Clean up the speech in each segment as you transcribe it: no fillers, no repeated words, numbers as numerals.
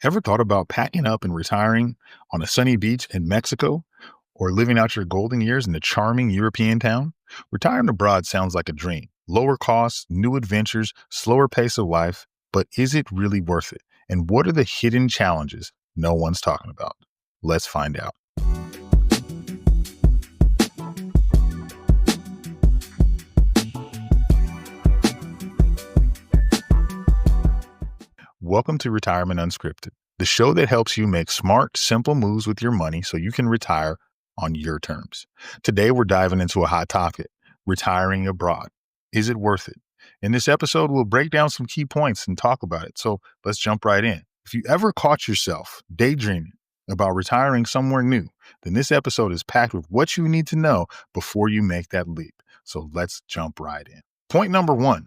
Ever thought about packing up and retiring on a sunny beach in Mexico or living out your golden years in a charming European town? Retiring abroad sounds like a dream. Lower costs, new adventures, slower pace of life, but is it really worth it? And what are the hidden challenges no one's talking about? Let's find out. Welcome to Retirement Unscripted, the show that helps you make smart, simple moves with your money so you can retire on your terms. Today, we're diving into a hot topic: retiring abroad. Is it worth it? In this episode, we'll break down some key points and talk about it. So let's jump right in. If you ever caught yourself daydreaming about retiring somewhere new, then this episode is packed with what you need to know before you make that leap. So let's jump right in. Point number one: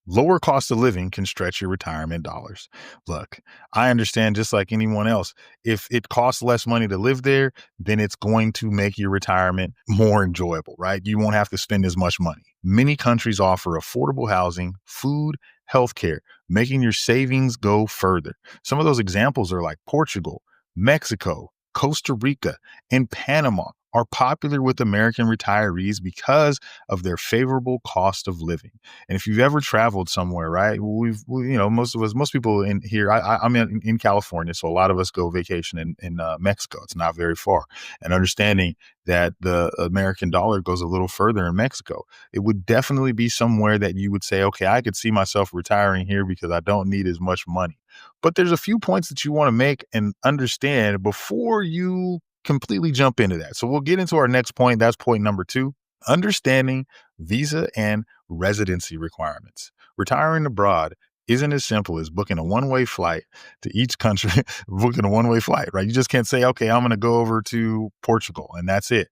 lower cost of living can stretch your retirement dollars. Look, I understand, just like anyone else, if it costs less money to live there, then it's going to make your retirement more enjoyable, right? You won't have to spend as much money. Many countries offer affordable housing, food, healthcare, making your savings go further. Some of those examples are like Portugal, Mexico, Costa Rica, and Panama are popular with American retirees because of their favorable cost of living. And if you've ever traveled somewhere, right, most of us, most people in here, I'm in California, so a lot of us go vacation in Mexico. It's not very far. And understanding that the American dollar goes a little further in Mexico, it would definitely be somewhere that you would say, okay, I could see myself retiring here because I don't need as much money. But there's a few points that you want to make and understand before you completely jump into that. So we'll get into our next point. That's point number two: understanding visa and residency requirements. Retiring abroad isn't as simple as booking a one-way flight to each country, booking a one-way flight, right? You just can't say, okay, I'm going to go over to Portugal and that's it.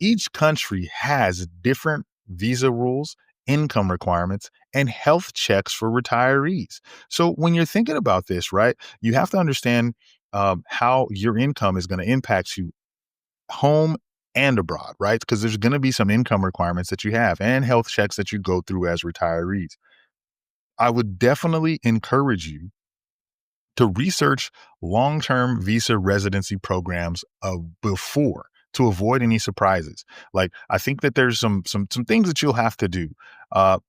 Each country has different visa rules, income requirements, and health checks for retirees. So when you're thinking about this, right, you have to understand how your income is going to impact you home and abroad, right? Because there's going to be some income requirements that you have and health checks that you go through as retirees. I would definitely encourage you to research long-term visa residency programs before, to avoid any surprises. Like, I think that there's some things that you'll have to do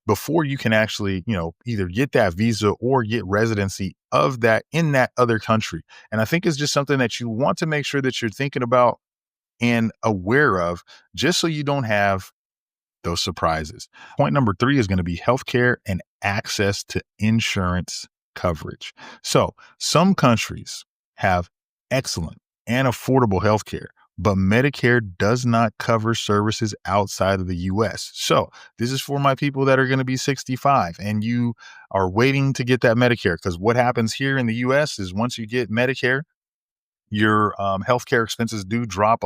before you can actually, either get that visa or get residency of that in that other country. And I think it's just something that you want to make sure that you're thinking about and aware of, just so you don't have those surprises. Point number three is going to be healthcare and access to insurance coverage. So some countries have excellent and affordable healthcare, but Medicare does not cover services outside of the US. So this is for my people that are going to be 65 and you are waiting to get that Medicare, because what happens here in the US is once you get Medicare, your healthcare expenses do drop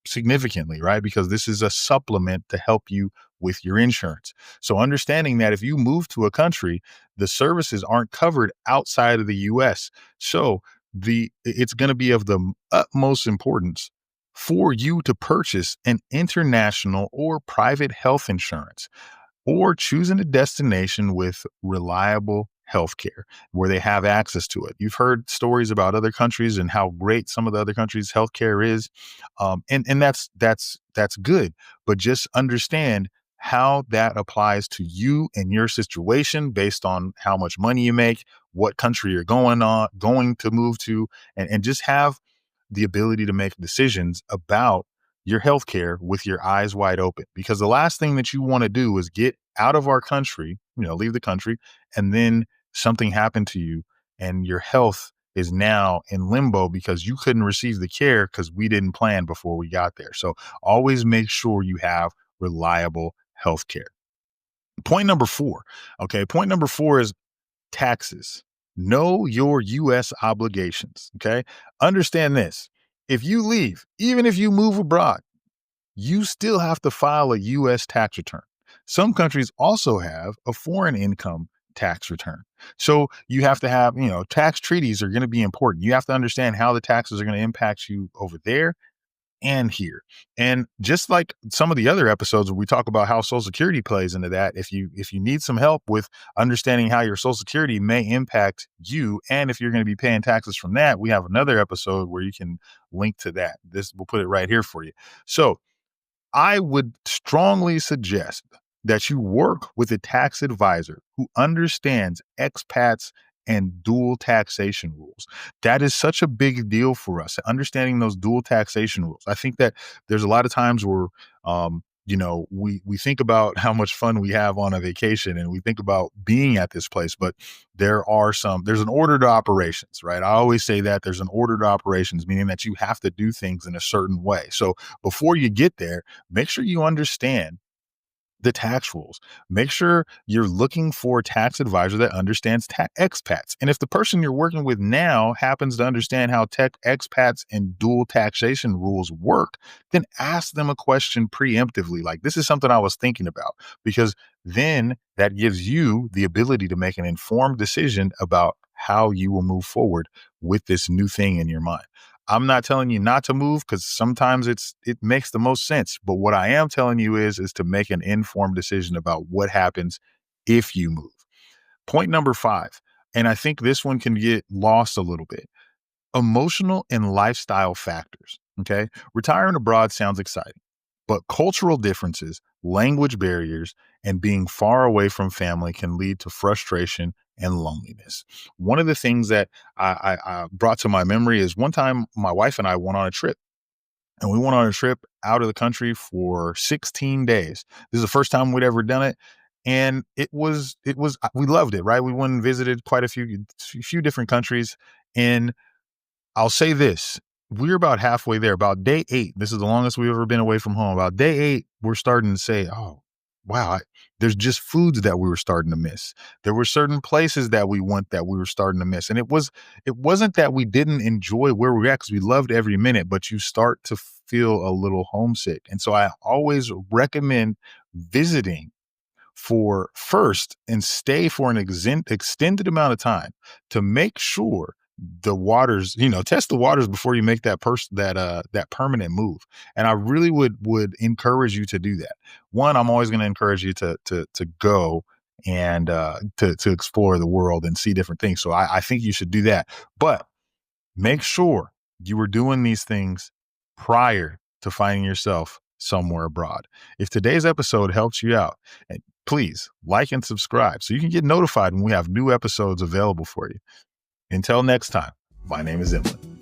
significantly, right? Because this is a supplement to help you with your insurance. So understanding that if you move to a country, the services aren't covered outside of the US. So it's going to be of the utmost importance for you to purchase an international or private health insurance, or choosing a destination with reliable healthcare where they have access to it. You've heard stories about other countries and how great some of the other countries' healthcare is, and that's good. But just understand how that applies to you and your situation based on how much money you make, what country you're going to move to, and just have the ability to make decisions about your healthcare with your eyes wide open. Because the last thing that you want to do is get out of our country, leave the country, and then something happened to you and your health is now in limbo because you couldn't receive the care because we didn't plan before we got there. So always make sure you have reliable healthcare. Point number four. Okay. Point number four is taxes. Know your U.S. obligations. Okay. Understand this. If you leave, even if you move abroad, you still have to file a U.S. tax return. Some countries also have a foreign income tax return. So you have to have, tax treaties are going to be important. You have to understand how the taxes are going to impact you over there and here. And just like some of the other episodes where we talk about how Social Security plays into that, if you need some help with understanding how your Social Security may impact you, and if you're going to be paying taxes from that, we have another episode where you can link to that. This, we'll put it right here for you. So I would strongly suggest that you work with a tax advisor who understands expats and dual taxation rules. That is such a big deal for us, understanding those dual taxation rules. I think that there's a lot of times where, we think about how much fun we have on a vacation and we think about being at this place, but there's an order to operations, right? I always say that there's an order to operations, meaning that you have to do things in a certain way. So before you get there, make sure you understand the tax rules. Make sure you're looking for a tax advisor that understands expats. And if the person you're working with now happens to understand how expats and dual taxation rules work, then ask them a question preemptively. Like, this is something I was thinking about, because then that gives you the ability to make an informed decision about how you will move forward with this new thing in your mind. I'm not telling you not to move, because sometimes it makes the most sense. But what I am telling you is to make an informed decision about what happens if you move. Point number 5, and I think this one can get lost a little bit: emotional and lifestyle factors. Okay. Retiring abroad sounds exciting, but cultural differences, language barriers, and being far away from family can lead to frustration and loneliness. One of the things that I brought to my memory is one time my wife and I went on a trip. And we went on a trip out of the country for 16 days. This is the first time we'd ever done it. And we loved it, right? We went and visited quite a few different countries. And I'll say this: we're about halfway there. About day 8, this is the longest we've ever been away from home. About day 8, we're starting to say, oh, wow, there's just foods that we were starting to miss. There were certain places that we went that we were starting to miss. And it wasn't that we didn't enjoy where we were at, because we loved every minute, but you start to feel a little homesick. And so I always recommend visiting for first and stay for an extended amount of time to make sure the waters, test the waters before you make that permanent move. And I really would encourage you to do that. One, I'm always going to encourage you to go and to explore the world and see different things. So I think you should do that. But make sure you were doing these things prior to finding yourself somewhere abroad. If today's episode helps you out, please like and subscribe so you can get notified when we have new episodes available for you. Until next time, my name is Emlen.